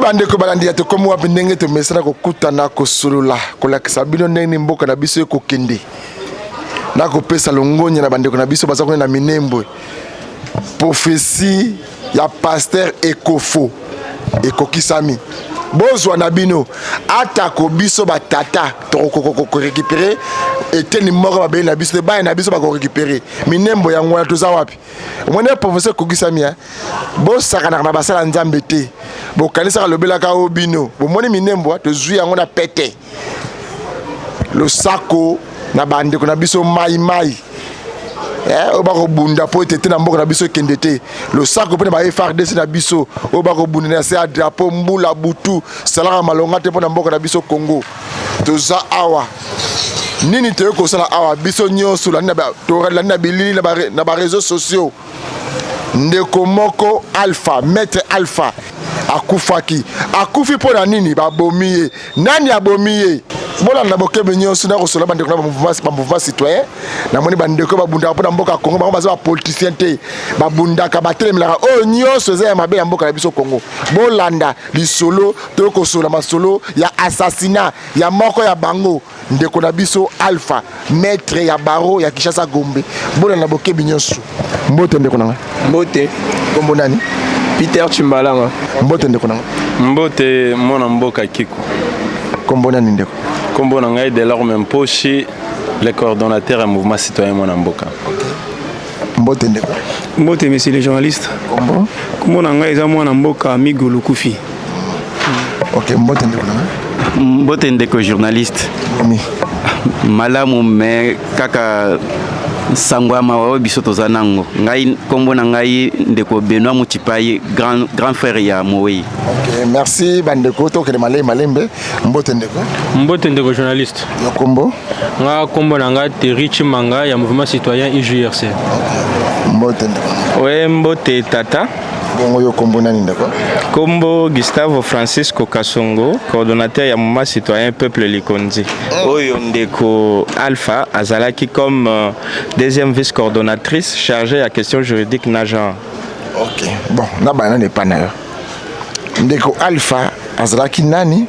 bande ko balandi to komo wa ndenge to mesana ko kutana ko sulula ko la sabino ndenge mboka na biso ko kende na ko pesa longonya na bande ko na biso baza ko na minembo prophétie ya pasteur Ekofo Ekokisami bozwa na bino ata ko biso batata to ko récupérer eteni moko ba na biso ba na biso ba ko récupérer minembo ya ngwana to za wapi mwana professeur Ekokisami bo sakana na basala nzambe te bo kanisa lobela ka obino bo moni minembo to zui yango na pete lo sako na bande ko na biso mai oba ko bunda po tete na mboka na biso kendete lo sako pe na ba FARDC na biso oba ko bunda na se drapeau mbula butu salaka malonga te po na mboka na biso Congo to za awa nini te ko sala awa biso nyoso la na to la na bilili na ba réseaux sociaux ndeko moko Alpha maître Alpha akufi po na nini ba bomiye nani abomiye bona na bokebe nyoso na ko sola bande ko na mouvement citoyen na moni bande ko ba bunda po na mboka Congo ba baza politicien te ba bunda ka batelemela o nyoso za ya mabe ya mboka na biso Congo bolanda lisolo to ko sola masolo ya assassinat ya moko ya bango ndeko na biso Alpha maître ya baro ya Kishasa Gombe bona na bokebe nyoso mbote ndeko nanga mbote kombo nani Peter Chimbalanga mbote ndeko nanga mbote mona mboka Kiko kombo nani ndeko kombo na ngai Delorme Mposhi le coordonnateur du mouvement citoyen mona mboka mbote ndeko mbote monsieur le journaliste kombo na ngai eza mwana mboka Migulu Kufi OK mbote ndeko nanga mbote ndeko journaliste malamu me kaka sangwa mawa biso toza nango ngai kombo na ngai ndeko Benoît Muchipai grand frère ya Moei. OK merci bandeko to kele malembe mbote ndeko journaliste yo kombo nga kombo na nga Terry Chimanga ya mouvement citoyen IJRC. OK mbote ndeko ouais mbote tata bongo yo kombo nani ndeko kombo Gustavo Francisco Kasongo coordonnateur ya mouvement citoyen peuple Likonzi oyo ndeko Alpha azalaki comme deuxième vice-coordonnatrice chargée à question juridique na genre. OK bon na bana ne pas na yo ndeko Alpha azalaki nani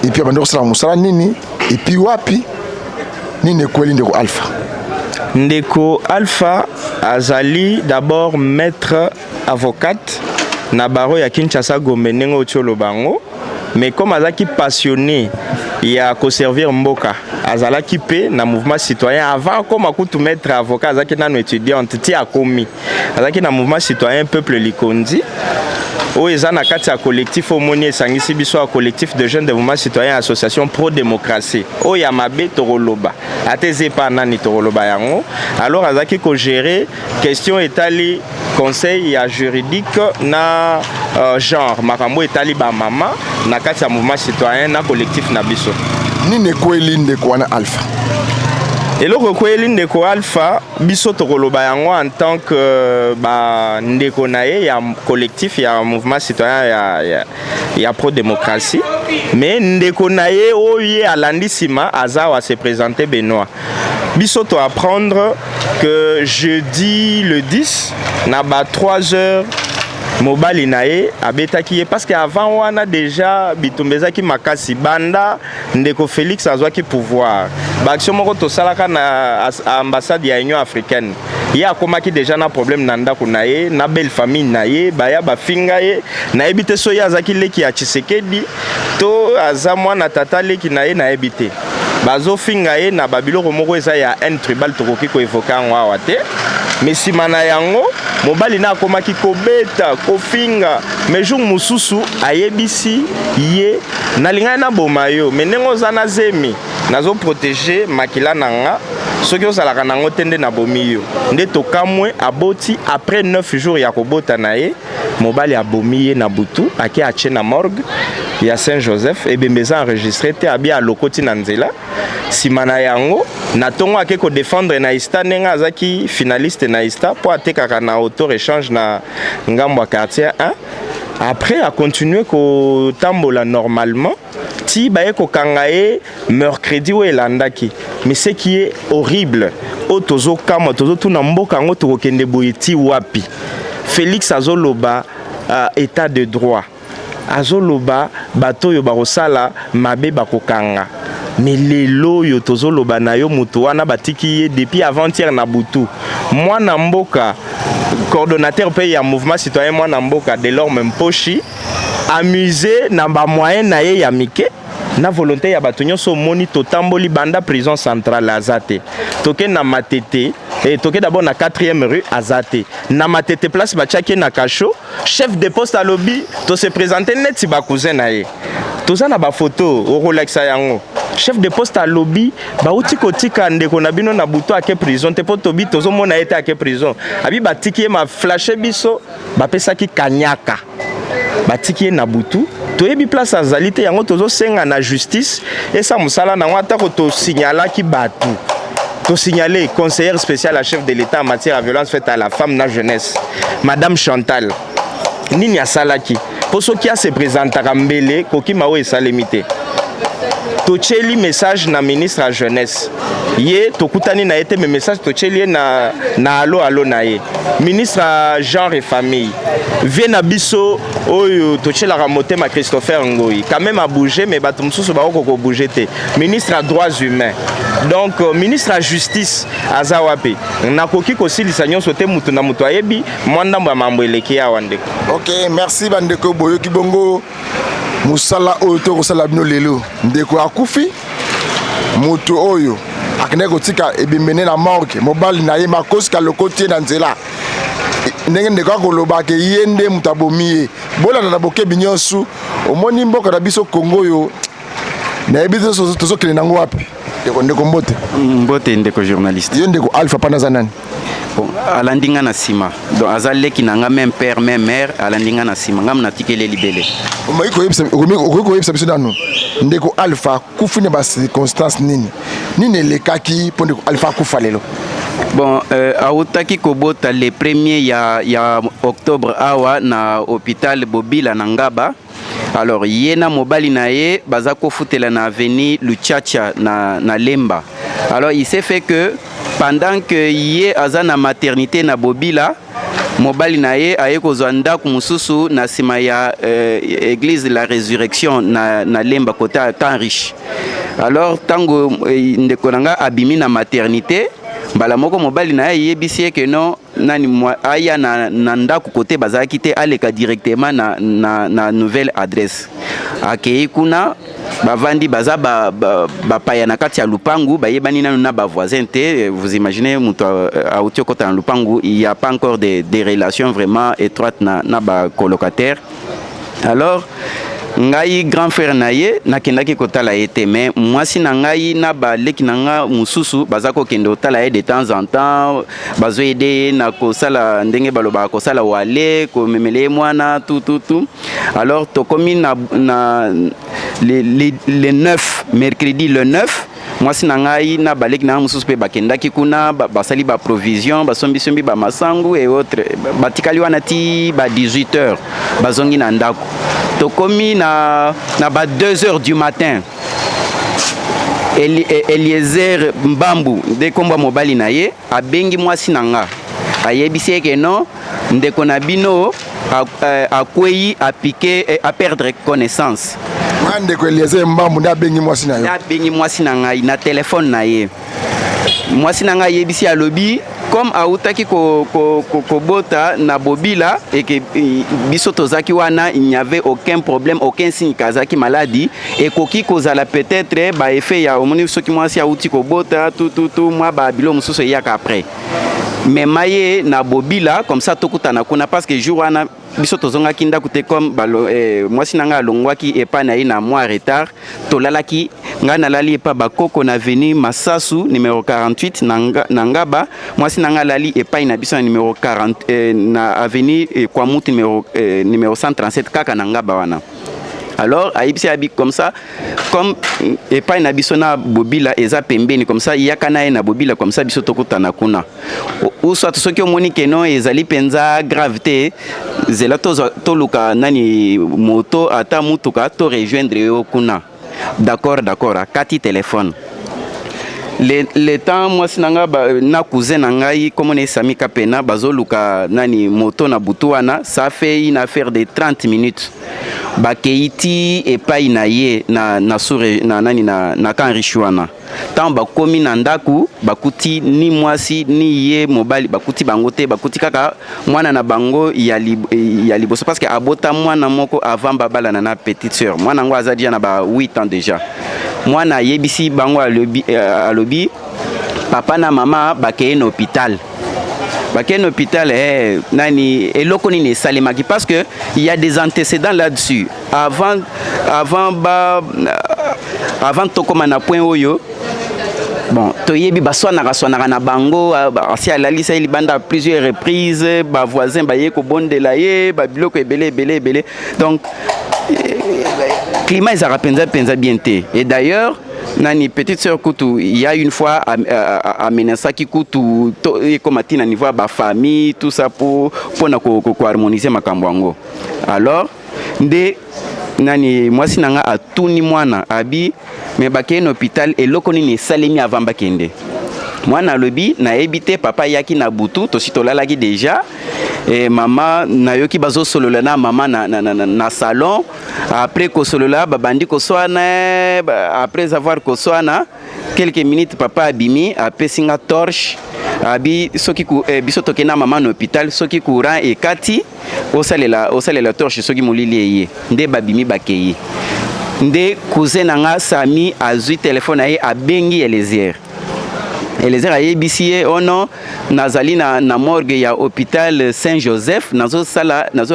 et puis bandeko sala musala nini et puis wapi nini kweli ndeko Alpha ndeko Alpha azali d'abord maître avocate na baro ya Kinshasa Gombe ndenge otiolo bango mais comme azalaki passionné ya ko servir mboka azalaki pe na mouvement citoyen avant comme akutu maître avocat azalaki nano étudiante ti akomi azalaki na mouvement citoyen peuple Likonzi oyo eza na kati ya collectif omoni esangisi biso ya collectif de jeunes de mouvement citoyen association pro démocratie oyo ya mabe tokoloba ata eza epa nani tokoloba yango alors azalaki kogérer question etali conseil ya juridique na genre makambo etali bamama na kati ya mouvement citoyen na collectif na biso nini kweli ndeko wana Alpha eloko kweli ndeko Alpha biso tokoloba yango en tant que ba ndeko na ye ya collectif ya mouvement citoyen ya pro démocratie mais ndeko na ye oye alandisima azawa se présenter Benoît biso to apprendre que jeudi le 10 na ba 3 heures mobali nae abetaki ye parce que avant wana déjà bitumbezaki makasi banda ndeko Félix azwaki pouvoir ba action moko to salaka na ambassade ya Union africaine ye akomaki déjà na problème na ndako nae na belle famille nae baya bafinga ye na ebite so ya azaki leki ya Tshisekedi to aza mwana tata leki nae na ebite bazo finga ye na babiloko moko eza ya un tribal tokoki ko évoquer ngo awa te mais simana yango mobali na akomaki kobeta kofinga mais jour mususu ayebisi ye nalinga na bomayo mais nengo zana zemi nazo protéger makila nanga soki osalaka nango tende na bomiyo nde tokamwe aboti après 9 jours ya kobota na ye mobali abomiye na butu ake ache na morgue ya Saint-Joseph et bembeza enregistré te abi a lokoti na nzela simana yango na tongo ake ko défendre na ista nenga azaki finaliste na ista po atekaka na auto échange na ngambo quartier 1 après a continuer ko tambola normalement ti baye ko kangaye mercredi ou elandaki mais ce qui est horrible otozo kama tozo tuna mboka ngo to kokende boyeti wapi Félix azoloba état de droit azoloba bato yo bakosala mabe bakokanga mais lelo yo tozoloba na yo mutu wana batiki ye depuis avant-hier na butu mwana mboka coordonnateur pays ya mouvement citoyen mwana mboka Delorme Mposhi amusé na ba moyen na ye ya mike na volonté ya bato nyonso moni totamboli banda prison centrale azate toke na matete et toke d'abord na 4e rue azate na matete place bachaki na kacho chef de poste à lobby to se présenter net si ba cousin na ye toza na ba photo o relaxa yango chef de poste à lobby bauti kotika ndeko na bino na buto ake prison te po tobi tozo mona ete ake prison abi batiki ma flashe biso bapesaki kanyaka batiki na butu toyebi place azali te yango tozo senga na justice esa musala na ngata ko to signalaki batu to signaler conseillère spéciale à chef de l'État en matière de violence faite à la femme na jeunesse madame Chantal nini asalaki poso ki a se présentaka mbele koki mawo esalemite tocheli message na ministre à jeunesse ye tokutani na ete me message tocheli na allo na ye ministre à genre et famille vie na biso oyo tochela motema Christopher Ngoyi quand même a bougé mais bato mususu ba ko bouger te ministre à droits humains donc ministre à justice azawape nakoki kosilisa nyonso te mutu na mutu ayebi mwanda mwa mambo eleki ya wandeko. OK, merci bandeko boyoki bongo musala oyo to kosala bino lelo ndeko akufi mutu oyo akende kotika ebimene na morgue mobali na ye makosi ka lokotie na nzela ndenge ndeko akoloba ke yende mutabomiye bolanda na bokebi nyonso omoni mboka na biso Kongo yo na ebizo tozokele nango wapi ndeko mbote ndeko journaliste yo ndeko Alpha Panaza nani alandinga na sima donc azaleki nanga même père même mère alandinga na sima ngam na tikele libele ko yebisa biso nanu ndeko Alpha kufune ba circonstance nini lekaki po ndeko Alpha kufa lelo. Bon, autaki kobota le premier ya octobre awa na hôpital Bobila na Ngaba. Alors yena mobali na ye baza kofutela na avenue Luchacha na Lemba. Alors il s'est fait que pendant que ye aza na maternité na Bobila mobali na ye aye kozwa ndako mususu na sima ya église de la résurrection na Lemba côté Temps Riche. Alors tango ndeko nanga abimi na maternité mbala moko mobali na ye yebisi ke non nani aya na ndako côté bazaki te aleka directement na nouvelle adresse akei kuna bavandi baza bapaya na kati ya lupangu bayebani nanu na bavoisin te. Vous imaginez mutu auti kota na lupangu, il y a pas encore des relations vraiment étroites na ba colocataire. Alors ngai grand frère na ye nakendaki kotala ye te mais mwasi na ngai na baleki na nga mususu baza kokende otala ye de temps en temps bazo aider na kosala ndenge baloba kosala wale komemele mwana tout. Alors tokomi na le 9 mercredi le 9 mwasi na ngai na baleki na mususu pe bakendaki kuna basali ba provision basombi ba masangu et autres batikali wana ti ba 18h bazongi na ndako tokomi na ba 2h du matin. Eliezer Mbambu de komba mobali na ye abengi mwasi na nga ayebisi ke non ndeko na bino akwei a perdre connaissance. Ndeko Eliezer Mbambu nda bengi mwasi na yo abengi mwasi na ngai na téléphone na ye mwasi na ngai yebisi alobi comme autaki kobota na Bobila et que biso tozaki wana il n'y avait aucun problème aucun signe kazaki maladie et koki kozala peut-être ba effet ya omoni soki mwasi auti kobota tout moi ba bilo mususu yaka après mais maye na Bobila comme ça tokutana kuna parce que jour wana biso tozonga kinda kute comme mwasi nanga alongwaki epa na ye na mois retard tolalaki nga nalali epa bakoko na avenue Masasu numéro 48 na Ngaba mwasi nanga lali epa na biso na numéro 40 na avenue Kwamutu numéro 137 kaka na Ngaba wana. Alors aibisi abi comme ça comme epa na biso na Bobila eza pembeni comme ça yakana ye na Bobila comme ça biso tokutana kuna ou soit soki omoni ke non ezali penza gravité zela toluka nani moto ata mutuka to rejoindre yo kuna d'accord akati téléphone le temps moi sinanga na cousin nangai comme on est Sami Kapena bazoluka nani moto na butuana, ça fait une affaire de 30 minutes. Bakeiti et pas inaye na sure na nani na kan rishuana. Tant bakomi na ndaku bakuti ni mwasi ni ye mobali bakuti bangote bakuti kaka mwana na bango ya liboso parce que abota mwana moko avant babala na petite sœur. Mwana ngo azadia na ba 8 ans déjà. Mwana yebisi bango alobi papa na mama bakeye na hôpital. Bakeye na hôpital nani eloko ni salemaki parce que il y a des antécédents là-dessus. Avant tokoma na point oyo. Bon, toyebi baswana na bango asi alali sa libanda à plusieurs reprises, ba voisin ba yeko bondela ye, ba biloko ebele. Donc climat ezara penza bien te. Et d'ailleurs, nani petite sœur Kutu, il y a une fois amenasa ki Kutu comme atina niveau ba famille, tout ça pour na ko harmoniser makambo yango. Alors, nde nani mwasi nanga atuni mwana abi mais bakeye na hôpital eloko nini salemi avant bakende. Mwana lobi na ebite papa yaki na butu to sitolalaki déjà et maman na yoki bazo solola na maman na salon après ko solola babandi ko soana après avoir ko soana quelques minutes papa abimi apesinga torche abi soki ku biso tokena maman na hôpital soki courant et kati osalela torche soki molili eye nde babimi bakeye nde cousin nanga Sami azui téléphone aye abengi Eliezer ayebisi oh non nazali na morgue ya hôpital Saint-Joseph nazo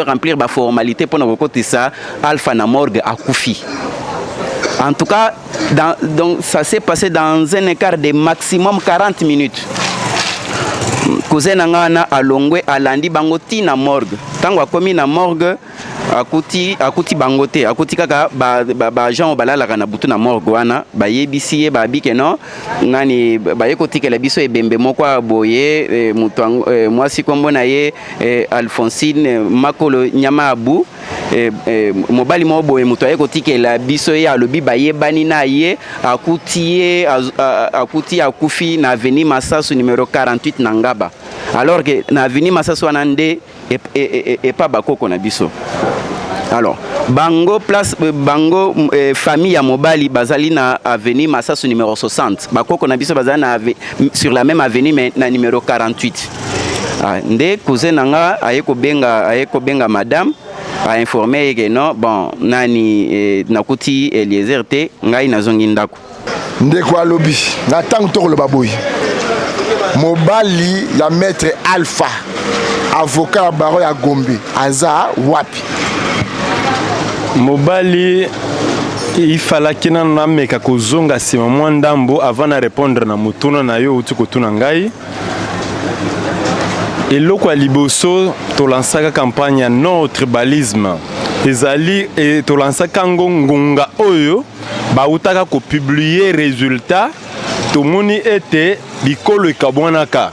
remplir ba formalité pour na kokotisa Alpha na morgue akufi. En tout cas donc ça s'est passé dans un écart de maximum 40 minutes. Cousin nanga na alongwe alandi bango ti na morgue. Tango akomi na morgue akuti bangote akuti kaka ba Jean balalaka na butu na morgue wana bayebisi ba bike no nani bayekotikela biso ebembe moko boye mutu mwasi kombo na ye Alphonsine Makolo Nyama Abu mobali mo boye mutu ayekotikela biso ye alobi bayebani na ye akuti akufi na avenue Massasu numéro 48 na Ngaba alors que na avenue Massasu wana nde et pas bakoko na biso. Alors bango famille ya mobali bazali na avenue Massasu numéro 60 bakoko na biso bazali na sur la même avenue mais na numéro 48. Nde cousin nanga ayeko benga madame a informé que non bon nani nakuti Eliezer te ngai nazongi ndako ndeko alobi na tango to lo baboyi mobali ya maître Alpha avocat baro ya Gombe aza wapi mobali il fallait qu'il na meka kozonga sima mwa ndambo avant na répondre na mutuna na yo uti kotuna ngai eloko ya liboso tolansaka campagne ya non tribalisme ezali tolansaka ngonga oyo bautaka ko publier résultat tomoni ete bikolo ekabwanaka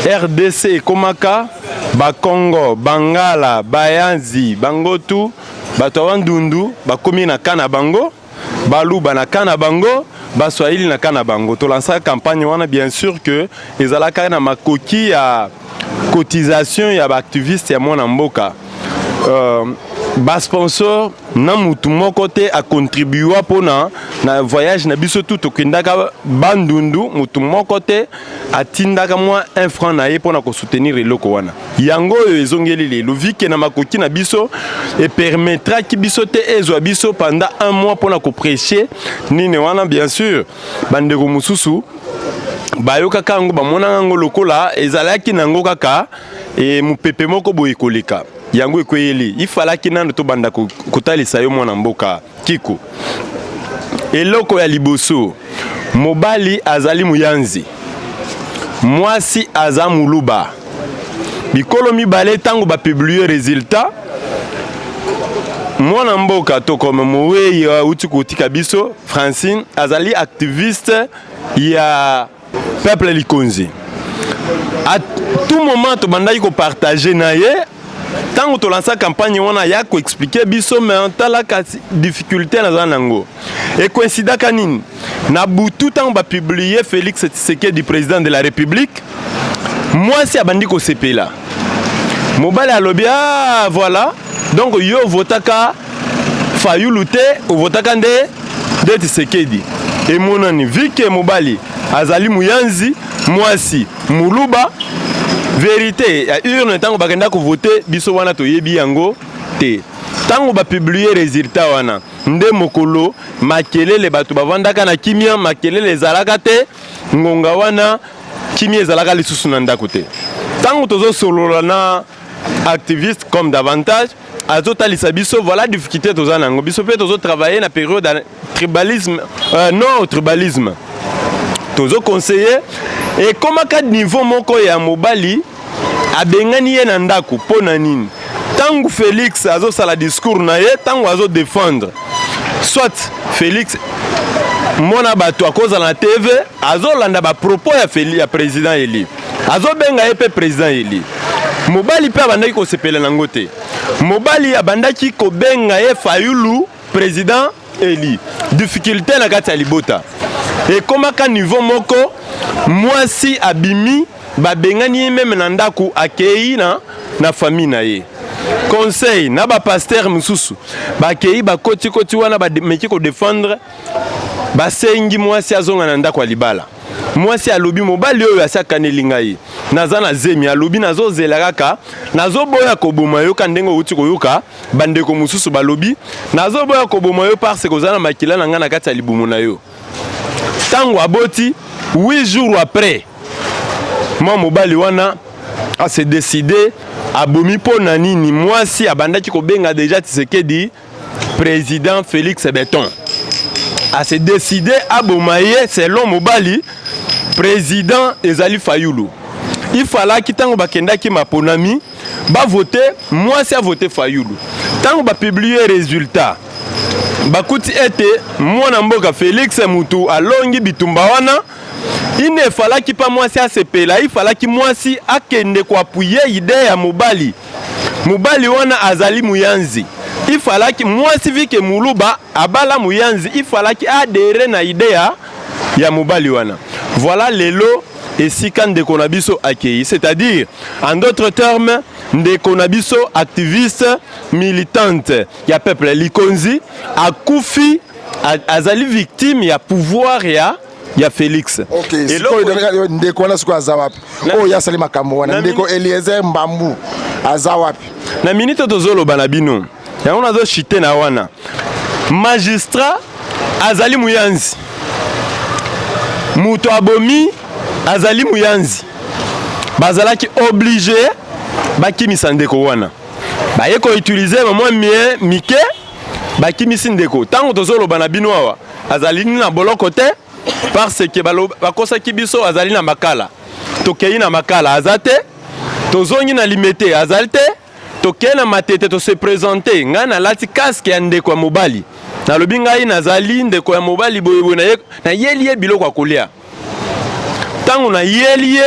RDC ekomaka bakongo bangala bayanzi bangotu bato bandundu bakomi na kana bango baluba na kana bango baswahili na kana bango tolansaka campagne wana bien sûr que ezalaka na makoki ya cotisation ya baactiviste ya mwana mboka basponsor na mutu moko te acontribua mpona na voyage na biso tu tokendaka bandundu mutu moko te atindaka mwa 1 franc na ye mpona kosoutenir eloko wana yango oyo ezongeli lelo vike na makoki na biso epermettraki biso te ezwa biso pendant 1 mois mpona koprêcher nini wana bien sûr bandeko mosusu bayokaka yango bamonaka yango lokola ezalaki nango kaka mopepe moko boye koleka yango ekoyeli ifalaki nano tobanda kotalisa yo mwana mboka kiko eloko ya liboso mobali azali muyanzi mwasi aza muluba bikolo mibale tango bapublie résultat mwana mboka to comme mowei uti kotika biso Francine azali activiste ya peuple likonzi à tout moment tobandaki ko partager na ye Tant que lance campagne wana ya ko expliquer biso mais tala ka difficulté na zanango et coïncida kanini na butu tant ba publier Félix Tshisekedi du président de la République moi si abandi ko sepela mobali alobia voilà donc yo votaka Fayulu te ou votaka de Tshisekedi et monani vu que mobali azali muyanzi mwasi muluba vérité ya urne tango bakenda ko voter biso wana to yebi yango te tango ba publier résultat wana nde mokolo makelele bato bavandaka na kimia makelele ezalaka te ngonga wana kimia ezalaka lisusu na ndako te tango tozo solola na activiste comme davantage azotalisa biso voilà difficulté toza nango biso pe tozo travailler na période de tribalisme non tribalisme tozo conseiller et comme à niveau moko ya mobali abengani ye na ndako pona nini tango Félix azo sala discours na ye tango azo défendre soit Félix mona bato akoza na TV azo landa ba propos ya Félix ya président Eli azo benga ye pe président Eli mobali pe abandaki ko sepela nango te mobali abandaki ko benga ye Fayulu président Eli difficulté na kati ya libota et comme à niveau moko mwasi abimi babengani même na ndako akei na famille na ye conseil na ba pasteur mususu bakei bakoti wana ba meki ko défendre basengi mwasi azonga na ndako alibala mwasi alobi mobali oyo asakane ngai naza na zemi alobi nazozela kaka nazoboya koboma yo kandengo uti koyoka bandeko mususu balobi nazoboya koboma yo parce que ozana makila na nga na kati ya libumu na yo tango aboti 8 jours après moi mobali wana a se décidé abomi pona nini mwasi abandaki kobenga déjà Tshisekedi président Félix Beton a se décidé abomaye selon mobali président ezali Fayulu il fallait que tango bakendaki maponami ba voter mwasi a voté Fayulu tango ba publier résultat bakuti ete mwana mboka Félix mutu alongi bitumba wana il ne fallait qu'il pas mwasi asepela il fallait que mwasi akende ko appuyer idée ya mobali wana azali muyanzi il fallait que mwasi vike muluba abala muyanzi il fallait qu'il adhérer na idée ya mobali wana voilà lelo et si quand de konabiso accueilli c'est-à-dire en d'autres termes de konabiso activiste militante ya peuple likonzi akufi azali victime ya pouvoir ya Félix. OK, ndeko wana siko azawapi. Oh ya sali makambo wana ndeko Eliezer Mbambu azawapi. Na minute tozolo banabino. Ya ona zo chité na wana. Magistrat azali muyanzi. Muto abomi azali muyanzi. Bazalaki obligé bakimisa ndeko wana. Baye ko utiliser moment mie mike bakimisi ndeko. Tango tozolo banabino awa azali na boloko te. Parce que bakosaki biso azali na makala tokei na makala azate tozongi na limité azalte tokei na matete to se présenter nga na lati casque ya ndeko ya mobali na lobi ngai nazali ndeko ya mobali boyebo na yeli biloko akolia tango na yeli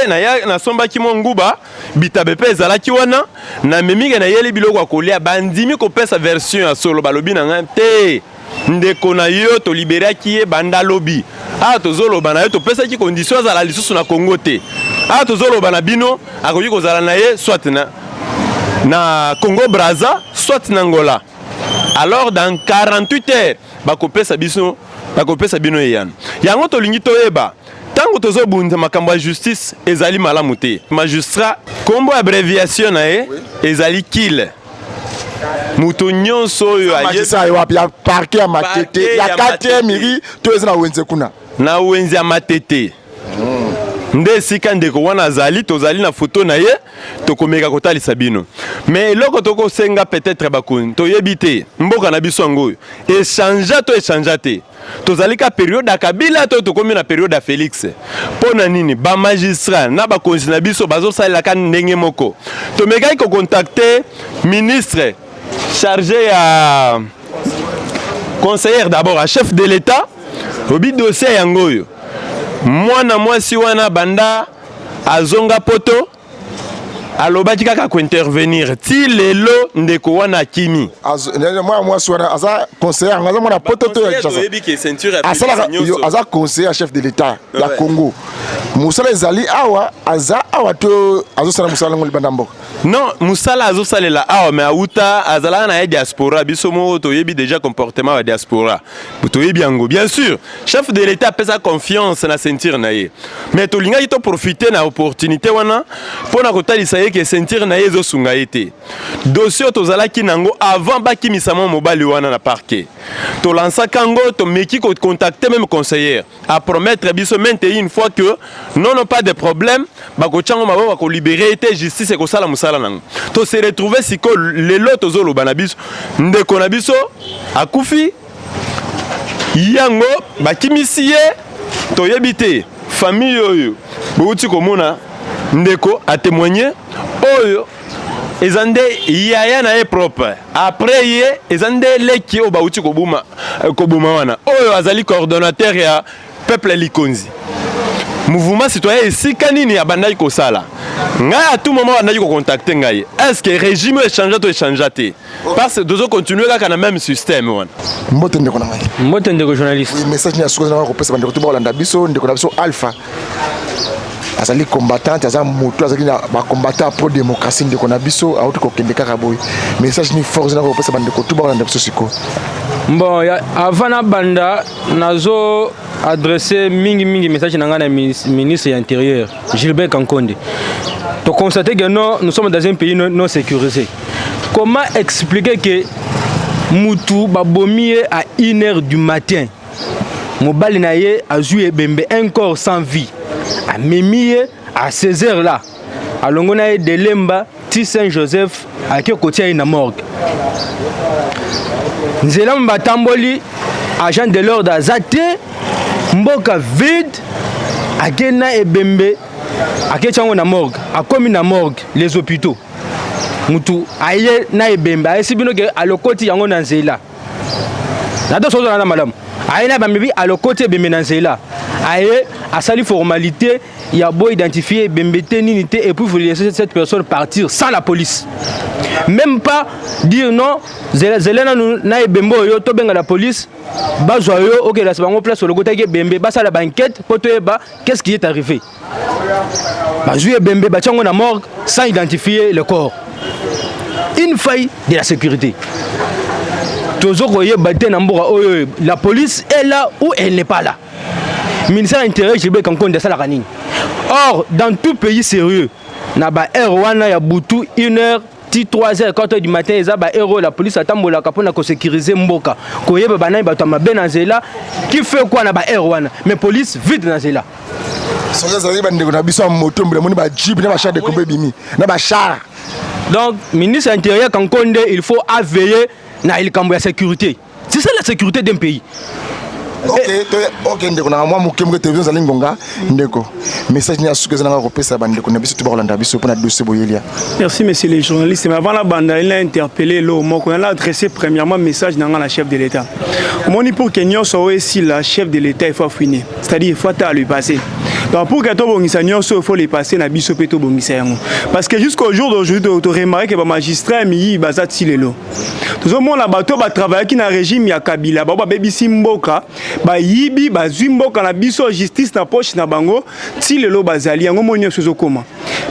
na sombaki monguba bitabe pe ezalaki wana na memike na yeli biloko akolia bandimi kopesa version ya solo balobi na nga te ndeko na yo to liberaki ye banda lobi tozolo bana yo to pesa ki condition za la lisusu na Congo te tozolo bana bino akoki kozala na ye soit na Congo Brazza soit na Angola alors dans 48 heures bakopesa bino yan yango to lingi toyeba tango tozo bunza makambo ya justice ezali malamu te magistrat kombo abréviation na ye ezali kill mutu nyonso oyo ayesa ya parquet ya matete ya 4e miri to ezana wenze kuna na wenze ya matete nde sika ndeko wana azali tozali na photo na ye tokomeka kotalisa bino mais eloko tokosenga peut-être bakuni toyebi te mboka na biso yango oyo échange te tozali ka période ya Kabila to tokomi na période ya Félix pona nini ba magistrat na ba konzi na biso bazosalelaka ndenge moko tomekaki kocontacter ministre chargé à conseiller d'abord à chef de l'État obi dossier yango oyo mwana mwasi wana banda azonga poto alobaki kaka kointervenir ti lelo ndeko wana kimi moi soana aza conseiller ngaza mona pototo ya aza conseiller chef de l'état ya Congo musala ezali awa awa to azosala musala ngoli banda mboka non musala azosalela awa mais auta azala na diaspora biso mo toyebi déjà comportement ya diaspora toyebi yango bien sûr chef de l'état pesa confiance na ceinture na ye mais tolinga to profiter na opportunité wana pona kotalisa ye ke ceinture na ye ezosunga ye te dossier tozalaki nango avant bakimisa mobali wana na parquet to lança kango to meki ko contacter même conseiller à promettre biso mente une fois que non pas de problème bako chango mabo bako libérer été justice et ko sala musala nango to se retrouver siko lelo tozolo bana biso ndeko na biso akufi yango bakimisi ye to yebite famille oyo bouti komona ndeko a témoigné oyo ezande yaya na ye propre après ye ezande leki o bauti kobuma wana oyo azali coordonnateur ya peuple likonzi mouvement citoyen esika nini abandaki kosala ngai à tout moment andaki ko contacter ngai est-ce que régime échange to échange te parce que dozo continuer kaka na même système wana mbote ndeko na ngai mbote ndeko journaliste oui message ni asuko na ko pesa bandeko to bolanda biso ndeko na biso Alpha azali combattant aza moto azali na ba combattant pro démocratie ndeko na biso auto ko kende kaka boy message ni force na ko pesa bandeko to bolanda biso siko bon avant na banda nazo adresser mingi message na ngana ministre de l'Intérieur Gilbert Kankonde. To constater que nous sommes dans un pays non sécurisé. Comment expliquer que Moutou Babomie à 1h du matin Mobali naye a joué Bembe un corps sans vie. A Memie à 16h là. A Longonaye de Lemba, Ti Saint-Joseph à Kyokotia na morgue. Nzelam Batamboli agent de l'ordre Azate mboka vide akena ebembe akechango na morgue akomi na morgue les hôpitaux mutu aye na ebembe aye sibino ke alokoti yango na nzela na to sozo na malamu aye na bambi alokoti ebembe na nzela aye asali formalité ya bo identifier ebembe te nini te et puis vous laisser cette personne partir sans la police. Même pas dire non, Zelena na ebembo yo to benga la police, bazwa yo OK la sebango place sur le côté ke bembe basa la banquette poto eba qu'est-ce qui est arrivé. Bazwa bembe ba tchango na morgue sans identifier le corps. Une faille de la sécurité. Tozoko ye baté na mboka oyo la police est là ou elle n'est pas là. Ministère de l'Intérieur Gilbert Kankonde de sala kanini. Or dans tout pays sérieux na ba R1 ya butu 1h 3h 4h du matin eza ba héros la police atambola kapona ko sécuriser mboka ko yeba banai bato ma benanzela qui fait quoi na ba R1 mais police vite na zela soza zali bandeko na biso moto mbele moni ba jeep na ba char de combat bimi na ba char. Donc ministre de l'Intérieur Kankonde il faut veiller na il kambo ya sécurité. C'est ça la sécurité d'un pays. Ok ndeko na moi mukembe télévision zali ngonga ndeko message ni asuka zanga ko pesa bandeko na biso to balanda biso pour na dossier boyelia. Merci monsieur les journalistes, mais avant la bande il a interpellé le moko on a adressé premièrement message dans la chef de l'état. Moni pour Kenya soit aussi la chef de l'état il faut finir. C'est-à-dire il faut à lui passer. Donc pour que to bongisa nyonso il faut les passer na biso peto bongisa yango parce que jusqu'au jour d'aujourd'hui to remarquer que ba magistrat mi bazati lelo. Tout monde la bateau ba travailler qui na régime ya Kabila ba bebi simboka ba yibi ba zwimboka na biso justice na poche na bango ti lelo bazali yango monyo sozo koma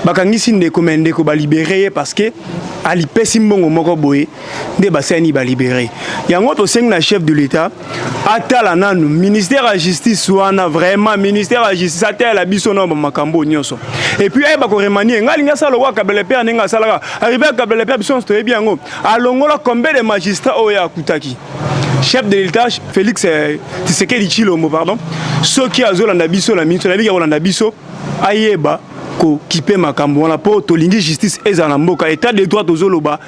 bakangisi ndeko mendeko ba libérer parce que ali pesi mbongo moko boye nde basani ba libérer yango to seng na chef de l'état atala nanu ministère de la justice wana vraiment ministère de la justice atala biso na makambo nyonso et puis ay ba ko remanier ngalinga sala wa kabele pe aninga sala arrivé kabele pe biso to bien ngo alongola combien de magistrats oya akutaki chef de l'état Félix Tshisekedi Tshilombo pardon ceux qui azolanda biso la ministre la biga olanda biso ayeba ko kipe makambo wana po tolingi justice ezana mboka état de droit tozoloba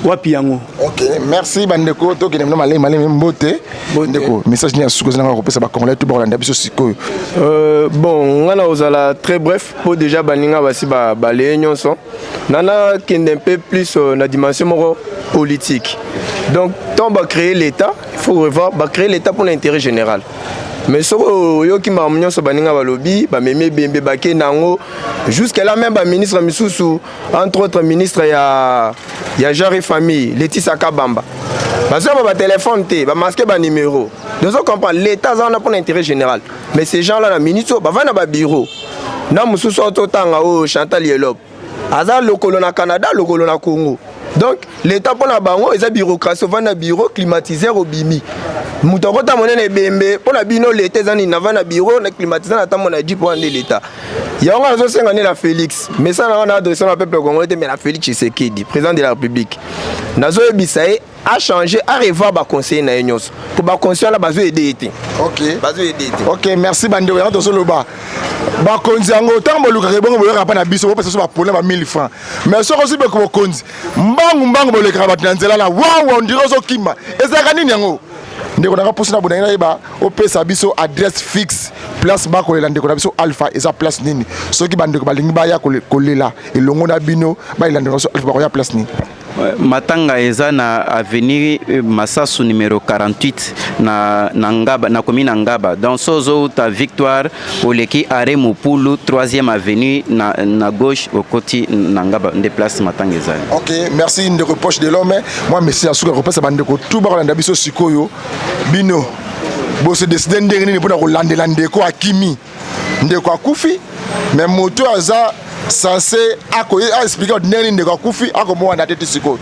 wapi yango. OK merci bandeko to kene malé mbote ndeko message ni asuko zanga ko pesa ba congolais to bolanda biso sikoyo. Bon ngana ozala très bref pour déjà baninga basi ba balé nyonso nana kende un peu plus na dimension moko politique. Donc, tant on va créer l'État, il faut revoir, créer l'État pour l'intérêt général. mais soko yoki mamunyo so baninga balobi ba meme bembe bake nango jusqu'à là même ba ministre misusu entre autres ministre ya genre et famille Laetitia Kabamba parce que ba téléphone te ba masquer ba numéro donc on comprend l'état ça on a pour l'intérêt général mais ces gens là la ministre ba va na ba bureau na mususu ototanga o Chantal Yelop aza lokolo na Canada lokolo na Congo. Donc l'état pour la bango et sa bureaucratie va na bureau climatisé au bimi. Mutokota monene bembe pour la bino l'été zani na va na bureau na climatisé na ta mona dit pour ande l'état. Ya on a zo senga la Félix mais ça on a adressé au peuple congolais mais la Félix Tshisekedi président de la République. Nazo bisaye a changé a revoir ba conseiller na nyos pour ba conseiller na bazo aider été. OK. Bazo aider été. OK, merci bande ya to solo ba. Ba konzi yango tambo luka bongo boyoka pa na biso parce que ba problème à 1000 francs. Mais so ko sibe ko konzi. Mbangu boleka ba tanzela la wa ndiro zo kimba. Ezaka nini yango? Ndeko na poste na bonanga iba opesa biso adresse fixe place ba ko la ndeko na biso alpha eza place nini. Soki bande ko balingi ba ya kolela elongo na bino ba ilande so alpha ba ko ya place nini. Matanga eza na avenue Massasu numéro 48 na Ngaba na commune Ngaba dans sozo ta Victoire oleki arrêt Mopulu 3e avenue na gauche au côté Ngaba de place Matanga eza. OK, merci de reproche de l'homme. Moi monsieur Asuka repasse bande ko tout ba kolanda biso sikoyo bino bo se décider ndenge ni pona kolandela ndeko akimi ndeko akufi mais moto aza censé expliquer ndenge ndeko akufi akomo na tete siko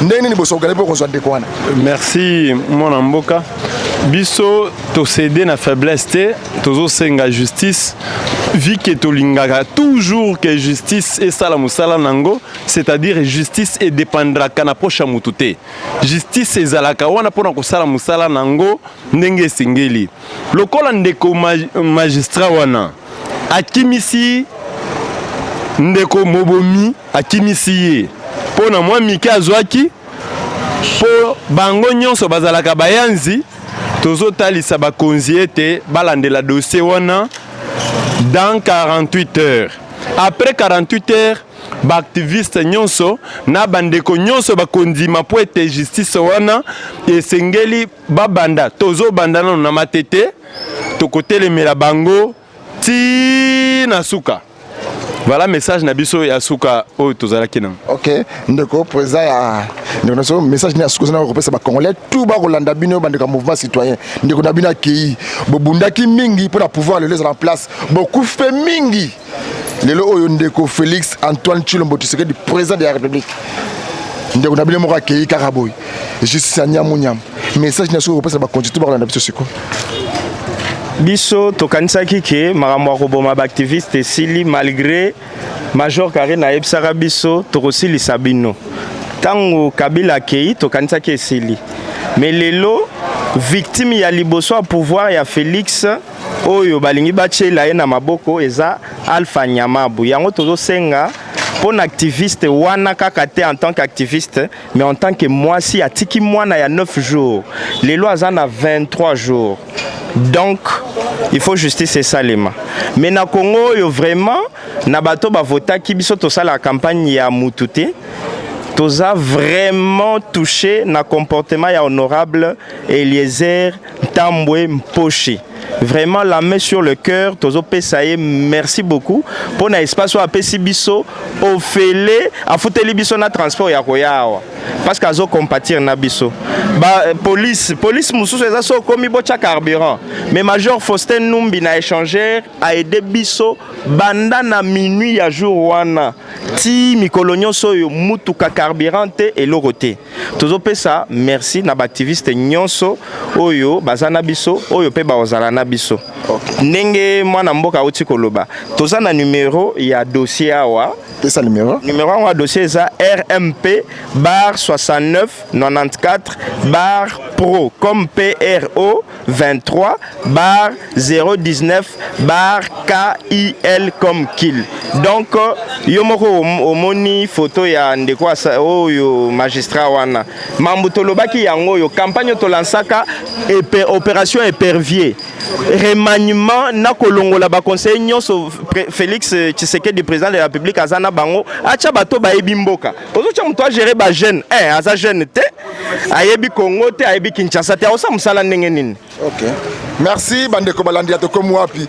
ndenge ni boso gale pour ndeko wana. Merci mon amboka biso to céder na faiblesse te tozo senga justice vu que tolingaka toujours que justice et sala musala nango c'est-à-dire justice et dépendra kana pocha mutute justice ezalaka wana pona ko sala musala nango ndenge singeli lokola ndeko magistrat wana akimisi ndeko mobomi akimisi ye pona mwa mike azwaki po bango nyonso bazalaka bayanzi tozo talisa bakonzi ete balandela dossier wana dans 48 heures. Après 48 heures, baactiviste nyonso na bandeko nyonso bakondima po ete justice wana esengeli babanda tozo bandana na matete tokotelemela bango ti na suka. Voilà message na biso ya suka o tozalaki na. OK, ndeko président ya ndeko message na suka na repesa ba congolais tout ba kolanda bino bandeka mouvement citoyen ndeko na bino ki bobundaki mingi pour pouvoir le laisser en place beaucoup fait mingi lelo oyo ndeko Félix Antoine Tshilombo Tshisekedi président de la République ndeko na bino moka ki karaboy justice nyamunyam message na suka repesa ba konti tout ba kolanda biso siko biso tokanisaki ke makambo ya koboma baactiviste esili malgré major kare na yebisaka biso tokosilisa bino ntango kabila akei tokanisaki esili mais lelo victime ya liboso ya pouvoir ya Félix oyo balingi batiela ye na maboko eza Alpha Nyamabu yango tozosenga pon activiste wana kaka te en tant qu'activiste mais en tant que mwasi atiki mwana ya 9 jours lelo aza na 23 jours. Donc, il faut justice et salema. Mais na Congo, yo vraiment, na bato ba vota ki biso to sala la campagne ya Mutute. Toza vraiment touché na comportement ya honorable Eliezer Tambwe Mposhi. Vraiment la main sur le cœur, tozo pesaye, merci beaucoup. Pour na espace wa pesi biso ofele a futeli biso na transport ya koyawa. Parce qu'azo compatir na biso. Ba police mususu eza so komi bocha carburant. Mais major Faustin Numbi na échangeur a aidé biso banda na minuit ya jour wana. Ti mikolonyo so yo mutuka carburante et loroté. Tozo pesa merci na ba activiste nyonso oyo bazana biso oyo pe ba ozala na biso. Ndenge mwana mboka uti koloba. Toza na numéro ya dossier awa. C'est ça numéro? Numéro en dossier ça RMP bar 69 94 bar pro comme PRO 23 bar 019 bar KIL comme kill. Donc yomoko omoni photo ya ndeko oyo magistrat wana. Mambutolobaki yango yo campagne to lansaka opération épervier. Remaniement na kolongola ba conseil nyonso Félix Tshisekedi président de la République azana bango acha bato ba yebi mboka ozocha muto a gérer ba jeune aza jeune te ayebi Congo te ayebi Kinshasa te osa musala ndenge nini. OK. Merci bandeko balandi atokomu wapi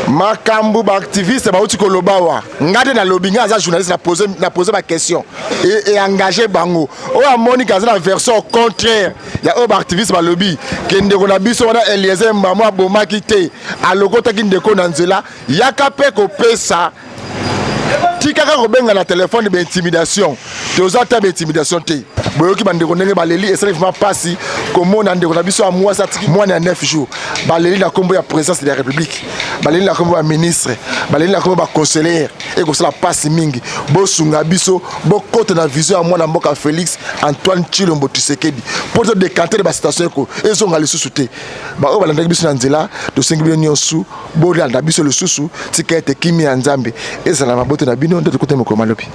makambu ba activiste ba uti kolobawa ngade na lobby nga za journaliste na poser ma question et engager bango o amoni kaza na version contraire ya o ba activiste ba lobby kende ko na biso wana Eliezer Mbamwa bomaki te alokota ki ndeko na nzela yaka pe ko pesa tikaka ko benga na téléphone be intimidation toza ta be intimidation te boyoki bandeko ndenge baleli effectivement pasi komona ndeko na biso amwa satiki mwana ya 9 jours baleli na kombo ya présidence de la république baleli na kombo ya ministre baleli na kombo ba conseiller et ko sala pasi mingi bosunga biso bokote na vision ya mwana mboka Félix Antoine Tshilombo Tshisekedi pour te décanter ba situation ko ezonga lisusu te ba o balanda biso na nzela to sengi bien nyonsu bolanda biso lisusu tika ete kimi ya nzambe ezala mabote na bino nde tukote mokoma lopi